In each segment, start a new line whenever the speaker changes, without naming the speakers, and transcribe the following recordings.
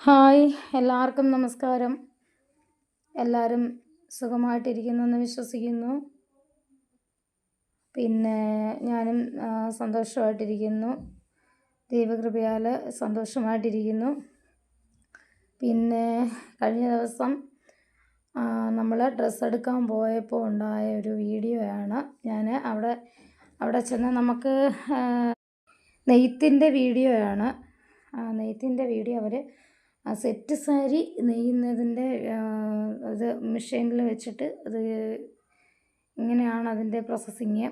Hi, എല്ലാവർക്കും നമസ്കാരം. എല്ലാവരും സുഖമായിട്ടിരിക്കുന്നെന്ന് വിശ്വസിക്കുന്നു. പിന്നെ ഞാനും സന്തോഷമായിട്ടിരിക്കുന്നു. ദൈവകൃപയാൽ സന്തോഷമായിട്ടിരിക്കുന്നു. പിന്നെ കഴിഞ്ഞ ദിവസം നമ്മൾ ഡ്രസ്സ് എടുക്കാൻ പോയപ്പോൾ ഉണ്ടായ ഒരു വീഡിയോയാണ്. ഞാൻ അവിടെ ചെന്ന് നമുക്ക് നെയ്ത്തിൻ്റെ വീഡിയോയാണ്. നെയ്ത്തിൻ്റെ വീഡിയോ അവർ സെറ്റ് സാരി നെയ്യുന്നതിൻ്റെ ഇത് മെഷീനിൽ വെച്ചിട്ട് അത് ഇങ്ങനെയാണ് അതിൻ്റെ പ്രോസസ്സിങ്.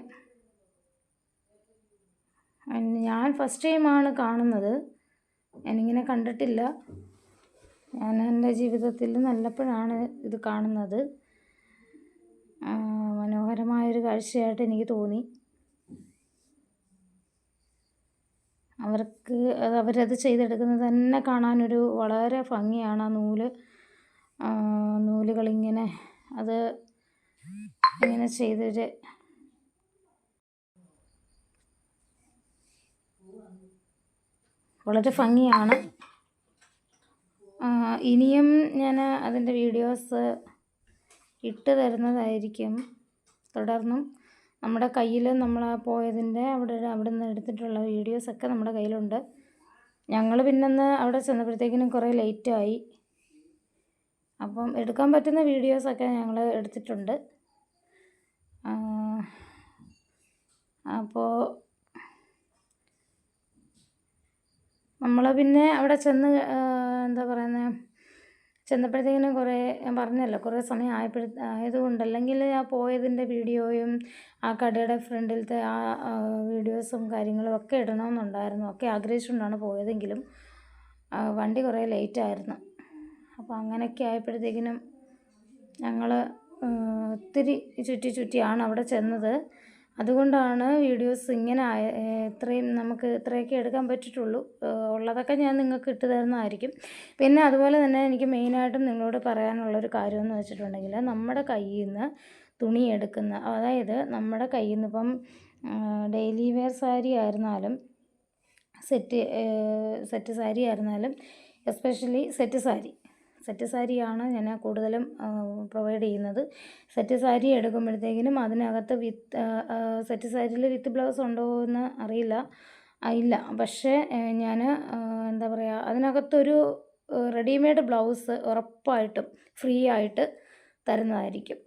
ഞാൻ ഫസ്റ്റ് ടൈമാണ് കാണുന്നത്. ഞാനിങ്ങനെ കണ്ടിട്ടില്ല. ഞാൻ എൻ്റെ ജീവിതത്തിൽ നല്ലപ്പോഴാണ് ഇത് കാണുന്നത്. മനോഹരമായൊരു കാഴ്ചയായിട്ട് എനിക്ക് തോന്നി. അവരത് ചെയ്തെടുക്കുന്നത് തന്നെ കാണാനൊരു വളരെ ഭംഗിയാണ്. ആ നൂലുകളിങ്ങനെ അത് ഇങ്ങനെ ചെയ്തൊരു വളരെ ഭംഗിയാണ്. ഇനിയും ഞാൻ അതിൻ്റെ വീഡിയോസ് ഇട്ട് തരുന്നതായിരിക്കും. തുടർന്നും നമ്മുടെ കയ്യിൽ നമ്മൾ പോയതിൻ്റെ അവിടെ നിന്ന് എടുത്തിട്ടുള്ള വീഡിയോസൊക്കെ നമ്മുടെ കയ്യിലുണ്ട്. ഞങ്ങൾ പിന്നന്ന് അവിടെ ചെന്നപ്പോഴത്തേക്കിനും കുറേ ലേറ്റായി. അപ്പം എടുക്കാൻ പറ്റുന്ന വീഡിയോസൊക്കെ ഞങ്ങൾ എടുത്തിട്ടുണ്ട്. അപ്പോൾ നമ്മൾ പിന്നെ അവിടെ ചെന്ന് എന്താ പറയുന്നത്, ചെന്നപ്പോഴത്തേക്കിനും കുറേ ഞാൻ പറഞ്ഞല്ലോ കുറേ സമയം ആയതുകൊണ്ട്, അല്ലെങ്കിൽ ആ പോയതിൻ്റെ വീഡിയോയും ആ കടയുടെ ഫ്രണ്ടിലത്തെ ആ വീഡിയോസും കാര്യങ്ങളും ഒക്കെ ഇടണമെന്നുണ്ടായിരുന്നു. ഒക്കെ ആഗ്രഹിച്ചുകൊണ്ടാണ് പോയതെങ്കിലും വണ്ടി കുറേ ലേറ്റായിരുന്നു. അപ്പോൾ അങ്ങനെയൊക്കെ ആയപ്പോഴത്തേക്കിനും ഞങ്ങൾ ഒത്തിരി ചുറ്റിയാണ് അവിടെ ചെന്നത്. അതുകൊണ്ടാണ് വീഡിയോസ് ഇങ്ങനെ നമുക്ക് ഇത്രയൊക്കെ എടുക്കാൻ പറ്റിയിട്ടുള്ളൂ. ഉള്ളതൊക്കെ ഞാൻ നിങ്ങൾക്ക് ഇട്ട് തരുന്നതായിരിക്കും. പിന്നെ അതുപോലെ തന്നെ എനിക്ക് മെയിനായിട്ടും നിങ്ങളോട് പറയാനുള്ളൊരു കാര്യമെന്ന് വെച്ചിട്ടുണ്ടെങ്കിൽ, നമ്മുടെ കയ്യിൽ നിന്ന് തുണി എടുക്കുന്ന, അതായത് നമ്മുടെ കയ്യിൽ നിന്ന് ഇപ്പം ഡെയിലി വെയർ സാരി ആയിരുന്നാലും സെറ്റ് സാരി ആയിരുന്നാലും, എസ്പെഷ്യലി സെറ്റ് സാരിയാണ് ഞാൻ കൂടുതലും പ്രൊവൈഡ് ചെയ്യുന്നത്. സെറ്റ് സാരി എടുക്കുമ്പോഴത്തേക്കിനും അതിനകത്ത് സെറ്റ് സാരിയിൽ വിത്ത് ബ്ലൗസ് ഉണ്ടോ എന്ന് അറിയില്ല. ഇല്ല. പക്ഷേ ഞാൻ എന്താ പറയുക, അതിനകത്തൊരു റെഡിമെയ്ഡ് ബ്ലൗസ് ഉറപ്പായിട്ടും ഫ്രീ ആയിട്ട് തരുന്നതായിരിക്കും.